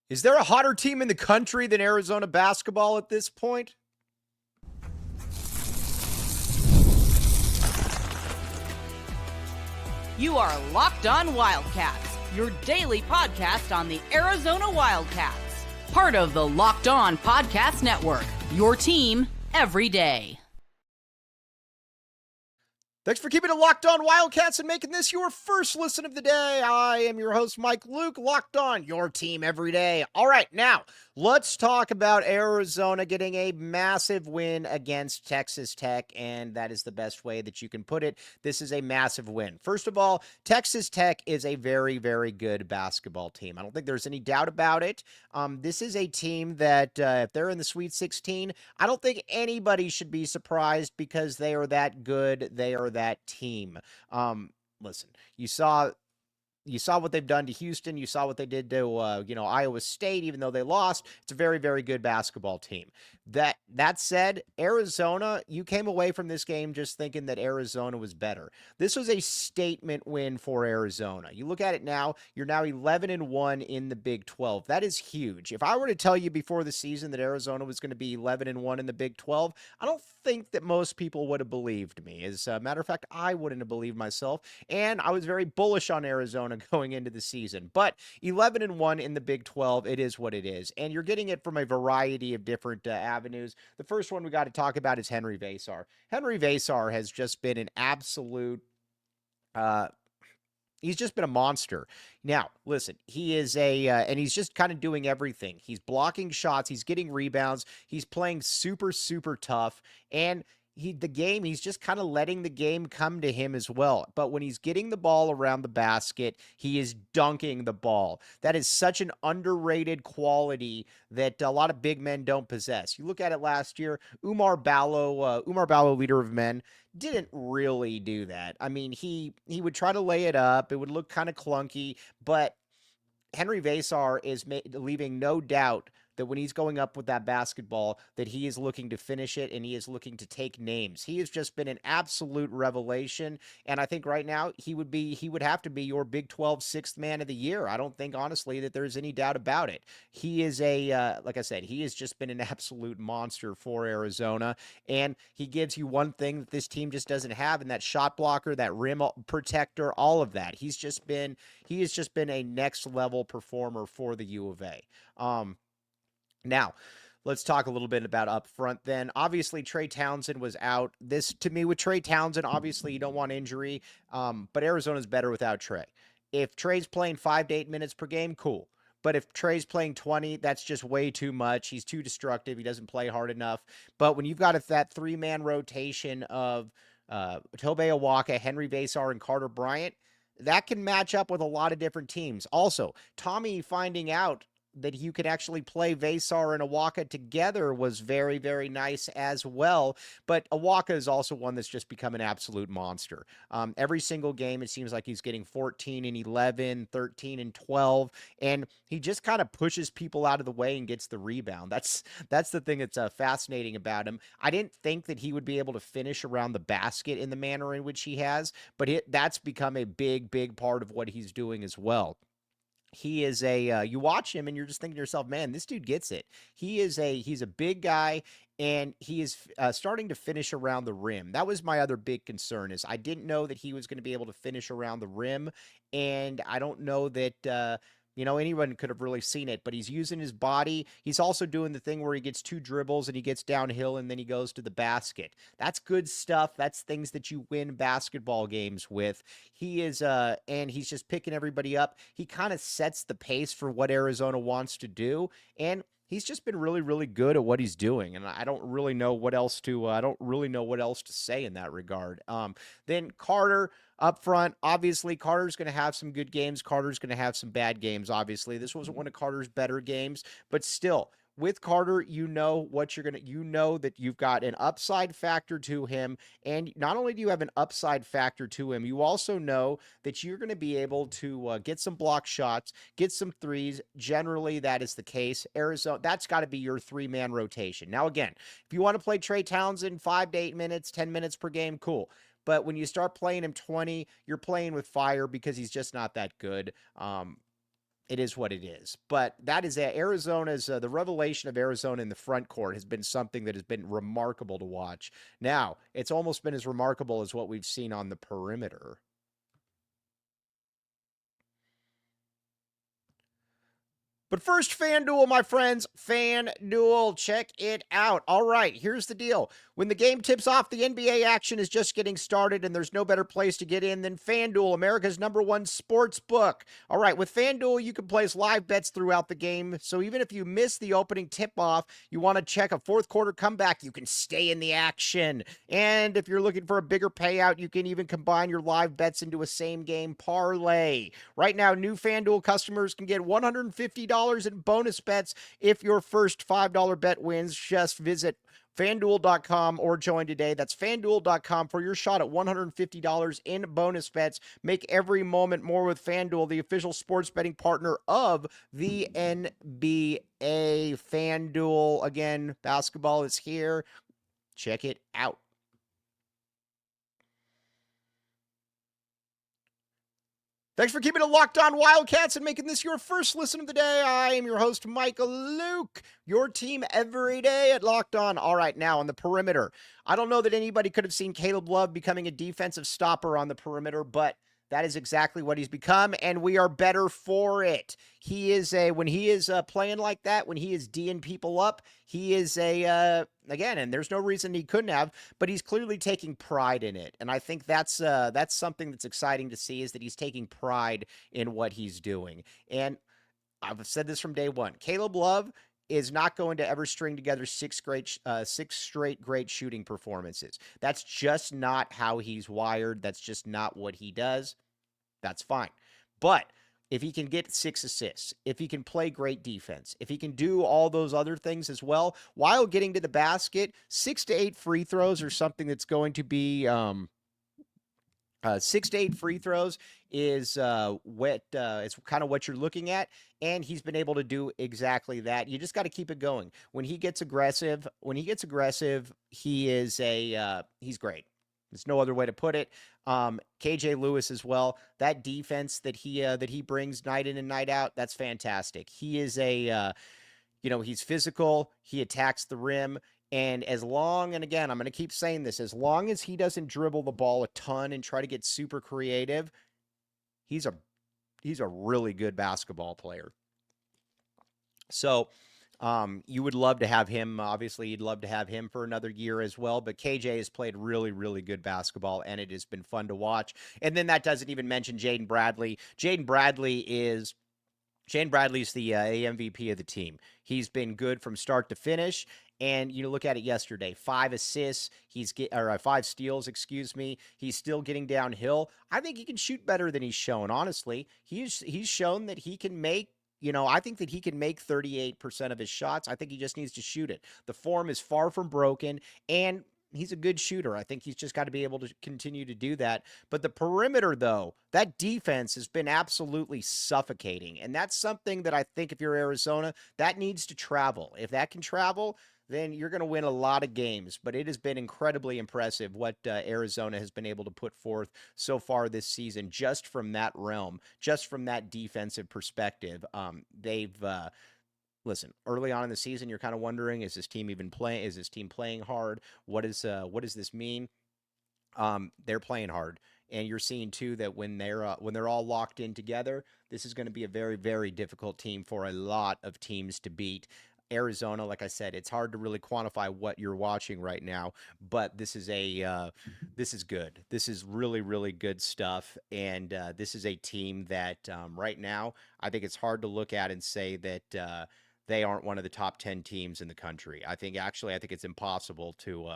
Is there a hotter team in the country than Arizona basketball at this point? You are Locked On Wildcats, your daily podcast on the Arizona Wildcats. Part of the Locked On Podcast Network, your team every day. Thanks for keeping it Locked On Wildcats and making this your first listen of the day. I am your host, Mike Luke, Locked On, your team every day. All right, now let's talk about Arizona getting a massive win against Texas Tech, and that is the best way that you can put it. This is a massive win. First of all, Texas Tech is a very, very good basketball team. I don't think there's any doubt about it. This is a team that if they're in the Sweet 16, I don't think anybody should be surprised because they are that good. They are that team. Listen, you saw what they've done to Houston. You saw what they did to Iowa State, even though they lost. It's a very, very good basketball team. That said, Arizona, you came away from this game just thinking that Arizona was better. This was a statement win for Arizona. You look at it now, you're now 11-1 in the Big 12. That is huge. If I were to tell you before the season that Arizona was going to be 11-1 in the Big 12, I don't think that most people would have believed me. As a matter of fact, I wouldn't have believed myself, and I was very bullish on Arizona going into the season. But 11-1 in the Big 12, it is what it is, and you're getting it from a variety of different avenues. The first one we got to talk about is Henry Vassar. Henry Vassar has just been an absolute he's just been a monster. Now, listen, he is and he's just kind of doing everything. He's blocking shots, he's getting rebounds, he's playing super, super tough, and he's just kind of letting the game come to him as well. But when he's getting the ball around the basket, he is dunking the ball. That is such an underrated quality that a lot of big men don't possess. You look at it last year, Umar Ballo, leader of men, didn't really do that. I mean, he would try to lay it up. It would look kind of clunky, but Henry Vassar is leaving no doubt that when he's going up with that basketball, that he is looking to finish it and he is looking to take names. He has just been an absolute revelation, and I think right now he would have to be your Big 12 sixth man of the year. I don't think honestly that there's any doubt about it. He is like I said, he has just been an absolute monster for Arizona, and he gives you one thing that this team just doesn't have, and that shot blocker, that rim protector, all of that. He has just been a next level performer for the U of A. Now, let's talk a little bit about up front then. Obviously, Trey Townsend was out. This, to me, with Trey Townsend, obviously you don't want injury, but Arizona's better without Trey. If Trey's playing 5 to 8 minutes per game, cool. But if Trey's playing 20, that's just way too much. He's too destructive. He doesn't play hard enough. But when you've got that three-man rotation of Tobe Awaka, Henry Vassar, and Carter Bryant, that can match up with a lot of different teams. Also, Tommy finding out that you could actually play Vassar and Awaka together was very, very nice as well. But Awaka is also one that's just become an absolute monster. Every single game, it seems like he's getting 14 and 11, 13 and 12, and he just kind of pushes people out of the way and gets the rebound. That's the thing that's fascinating about him. I didn't think that he would be able to finish around the basket in the manner in which he has, but that's become a big, big part of what he's doing as well. He is you watch him and you're just thinking to yourself, man, this dude gets it. He's a big guy, and he is starting to finish around the rim. That was my other big concern, is I didn't know that he was going to be able to finish around the rim, and I don't know that anyone could have really seen it, but he's using his body. He's also doing the thing where he gets 2 dribbles and he gets downhill and then he goes to the basket. That's good stuff. That's things that you win basketball games with. He is, and he's just picking everybody up. He kind of sets the pace for what Arizona wants to do, and he's just been really, really good at what he's doing, and I don't really know what else to say in that regard. Then Carter up front, obviously Carter's going to have some good games. Carter's going to have some bad games. Obviously, this wasn't one of Carter's better games, but still, with Carter, you know that you've got an upside factor to him. And not only do you have an upside factor to him, you also know that you're going to be able to get some block shots, get some threes. Generally, that is the case. Arizona, that's got to be your 3-man rotation. Now, again, if you want to play Trey Townsend 5 to 8 minutes, 10 minutes per game, cool. But when you start playing him 20, you're playing with fire because he's just not that good. It is what it is. But that is Arizona's the revelation of Arizona in the front court has been something that has been remarkable to watch. Now, it's almost been as remarkable as what we've seen on the perimeter. But first, FanDuel, my friends, FanDuel, check it out. All right, here's the deal. When the game tips off, the NBA action is just getting started, and there's no better place to get in than FanDuel, America's #1 sports book. All right, with FanDuel, you can place live bets throughout the game, so even if you miss the opening tip-off, you want to check a fourth quarter comeback, you can stay in the action. And if you're looking for a bigger payout, you can even combine your live bets into a same-game parlay. Right now, new FanDuel customers can get $150 in bonus bets if your first $5 bet wins. Just visit FanDuel.com or join today. That's FanDuel.com for your shot at $150 in bonus bets. Make every moment more with FanDuel, the official sports betting partner of the NBA. FanDuel, again, basketball is here. Check it out. Thanks for keeping it locked on Wildcats and making this your first listen of the day. I am your host, Michael Luke, your team every day at Locked On. All right, now on the perimeter. I don't know that anybody could have seen Caleb Love becoming a defensive stopper on the perimeter, but that is exactly what he's become, and we are better for it. When he is playing like that, when he is D'ing people up, he is again, and there's no reason he couldn't have, but he's clearly taking pride in it. And I think that's something that's exciting to see, is that he's taking pride in what he's doing. And I've said this from day one. Caleb Love is not going to ever string together six straight great shooting performances. That's just not how he's wired. That's just not what he does. That's fine. But if he can get 6 assists, if he can play great defense, if he can do all those other things as well, while getting to the basket, 6 to 8 free throws are something that's going to be 6 to 8 free throws is it's kind of what you're looking at, and he's been able to do exactly that. You just got to keep it going. When he gets aggressive, he is he's great. There's no other way to put it. KJ Lewis as well. That defense that he brings night in and night out, that's fantastic. He is he's physical. He attacks the rim. And again, I'm going to keep saying this, as long as he doesn't dribble the ball a ton and try to get super creative, he's a really good basketball player. So you would love to have him. Obviously, you'd love to have him for another year as well. But KJ has played really, really good basketball, and it has been fun to watch. And then that doesn't even mention Jaden Bradley. Jaden Bradley's the MVP of the team. He's been good from start to finish. And you look at it yesterday, 5 assists, 5 steals, excuse me. He's still getting downhill. I think he can shoot better than he's shown, honestly. He's shown that he can make, I think that he can make 38% of his shots. I think he just needs to shoot it. The form is far from broken, and he's a good shooter. I think he's just got to be able to continue to do that. But the perimeter, though, that defense has been absolutely suffocating. And that's something that I think if you're Arizona, that needs to travel. If that can travel, then you're going to win a lot of games. But it has been incredibly impressive what Arizona has been able to put forth so far this season, just from that realm, just from that defensive perspective. Listen, early on in the season, you're kind of wondering, is this team even playing? Is this team playing hard? What does this mean? They're playing hard. And you're seeing, too, that when they're all locked in together, this is going to be a very, very difficult team for a lot of teams to beat. Arizona, like I said, it's hard to really quantify what you're watching right now, but this is good. This is really, really good stuff, and this is a team that right now I think it's hard to look at and say that they aren't one of the top 10 teams in the country. I think it's impossible to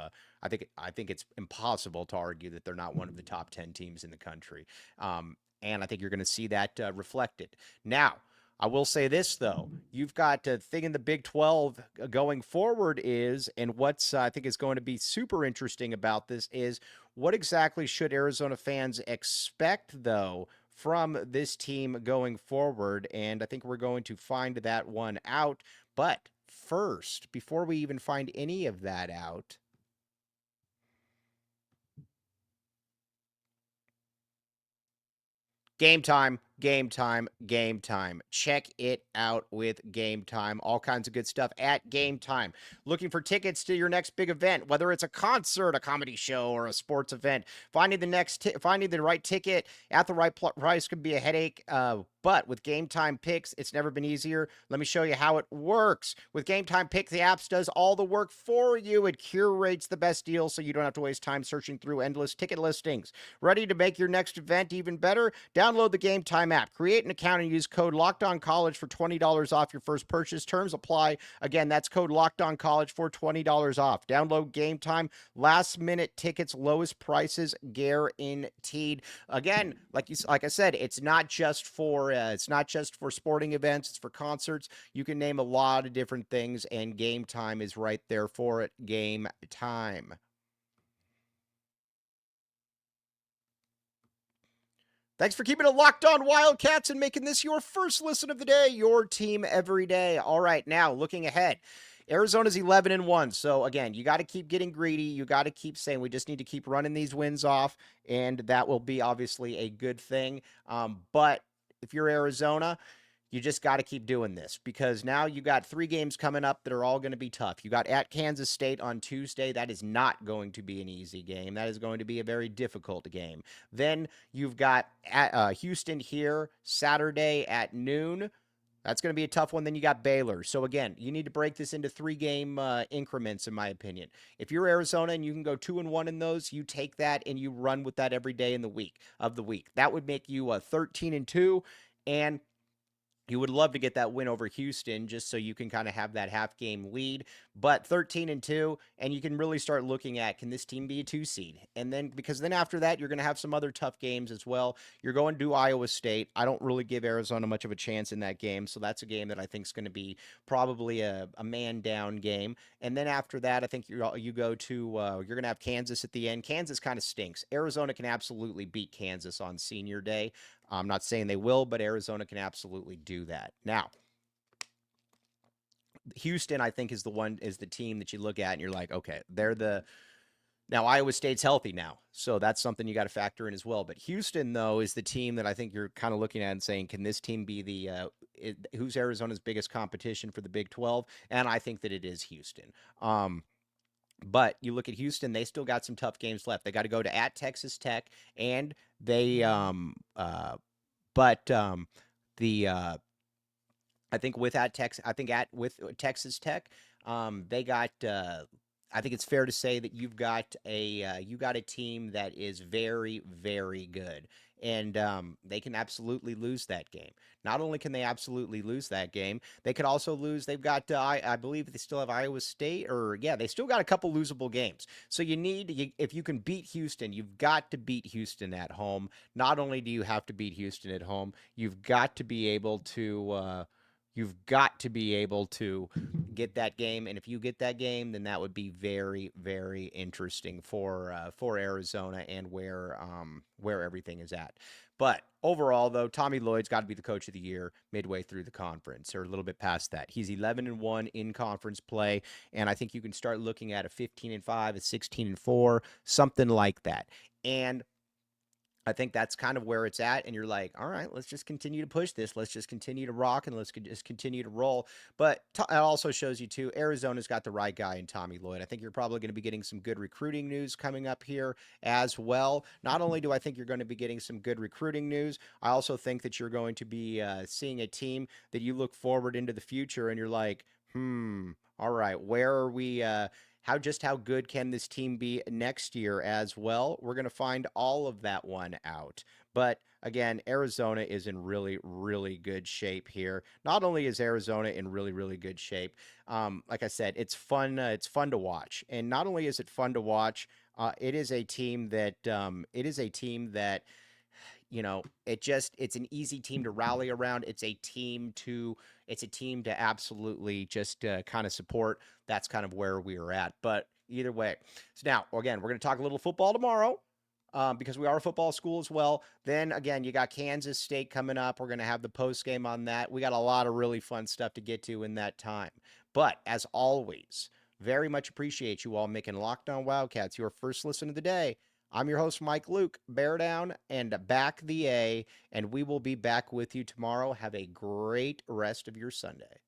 I think it's impossible to argue that they're not one of the top 10 teams in the country, and I think you're going to see that reflected now. I will say this, though. You've got a thing in the Big 12 going forward and what's I think is going to be super interesting about this is what exactly should Arizona fans expect, though, from this team going forward? And I think we're going to find that one out. But first, before we even find any of that out, game time. Game Time, Game Time. Check it out with Game Time. All kinds of good stuff at Game Time. Looking for tickets to your next big event, whether it's a concert, a comedy show, or a sports event. Finding the right ticket at the right price can be a headache. But with Game Time Picks, it's never been easier. Let me show you how it works. With Game Time Picks, the app does all the work for you. It curates the best deals so you don't have to waste time searching through endless ticket listings. Ready to make your next event even better? Download the Game Time app. Create an account and use code LOCKEDONCollege for $20 off your first purchase. Terms apply. Again, that's code LOCKEDONCollege for $20 off. Download Game Time. Last minute tickets, lowest prices guaranteed. Again, like I said, it's not just for sporting events, it's for concerts. You can name a lot of different things, and Game Time is right there for it. Game Time. Thanks for keeping it locked on Wildcats and making this your first listen of the day, your team every day. All right, now looking ahead. Arizona's 11-1. So again, you got to keep getting greedy. You got to keep saying we just need to keep running these wins off, and that will be obviously a good thing. But if you're Arizona, you just got to keep doing this, because now you got 3 games coming up that are all going to be tough. You got at Kansas State on Tuesday. That is not going to be an easy game. That is going to be a very difficult game. Then you've got Houston here Saturday at noon. That's going to be a tough one. Then you got Baylor. So again, you need to break this into 3-game increments, in my opinion. If you're Arizona and you can go 2-1 in those, you take that and you run with that every day in the week. That would make you 13-2, and you would love to get that win over Houston just so you can kind of have that half-game lead. But 13-2, and you can really start looking at, can this team be a 2 seed? And then, because then after that, you're going to have some other tough games as well. You're going to Iowa State. I don't really give Arizona much of a chance in that game, so that's a game that I think is going to be probably a man-down game. And then after that, I think you go to, you're going to have Kansas at the end. Kansas kind of stinks. Arizona can absolutely beat Kansas on senior day. I'm not saying they will, but Arizona can absolutely do that. Now, Houston, I think, is the team that you look at and you're like, okay, now Iowa State's healthy now, so that's something you got to factor in as well. But Houston, though, is the team that I think you're kind of looking at and saying, can this team be who's Arizona's biggest competition for the Big 12? And I think that it is Houston. But you look at Houston, they still got some tough games left. They got to go to at Texas Tech, and they I think with Texas Tech, they got I think it's fair to say that you got a team that is very, very good, and they can absolutely lose that game. Not only can they absolutely lose that game, they could also lose. They've got I believe they still have Iowa State, or yeah, they still got a couple losable games. So if you can beat Houston, you've got to beat Houston at home. Not only do you have to beat Houston at home, you've got to be able to get that game, and if you get that game, then that would be very, very interesting for Arizona and where everything is at. But overall, though, Tommy Lloyd's got to be the coach of the year midway through the conference, or a little bit past that. He's 11-1 in conference play, and I think you can start looking at a 15-5, a 16-4, something like that. And I think that's kind of where it's at, and you're like, all right, let's just continue to push this. Let's just continue to rock, and let's just continue to roll. But it also shows you, too, Arizona's got the right guy in Tommy Lloyd. I think you're probably going to be getting some good recruiting news coming up here as well. Not only do I think you're going to be getting some good recruiting news, I also think that you're going to be seeing a team that you look forward into the future, and you're like, all right, where are we how good can this team be next year as well? We're going to find all of that one out. But again, Arizona is in really, really good shape here. Not only is Arizona in really, really good shape, like I said, it's fun. It's fun to watch, and not only is it fun to watch, it is a team that it's an easy team to rally around. It's a team to absolutely just kind of support. That's kind of where we are at. But either way, so now again, we're going to talk a little football tomorrow, because we are a football school as well. Then again, you got Kansas State coming up. We're going to have the post game on that. We got a lot of really fun stuff to get to in that time. But as always, very much appreciate you all making Locked On Wildcats your first listen of the day. I'm your host, Mike Luke. Bear down and back the A, and we will be back with you tomorrow. Have a great rest of your Sunday.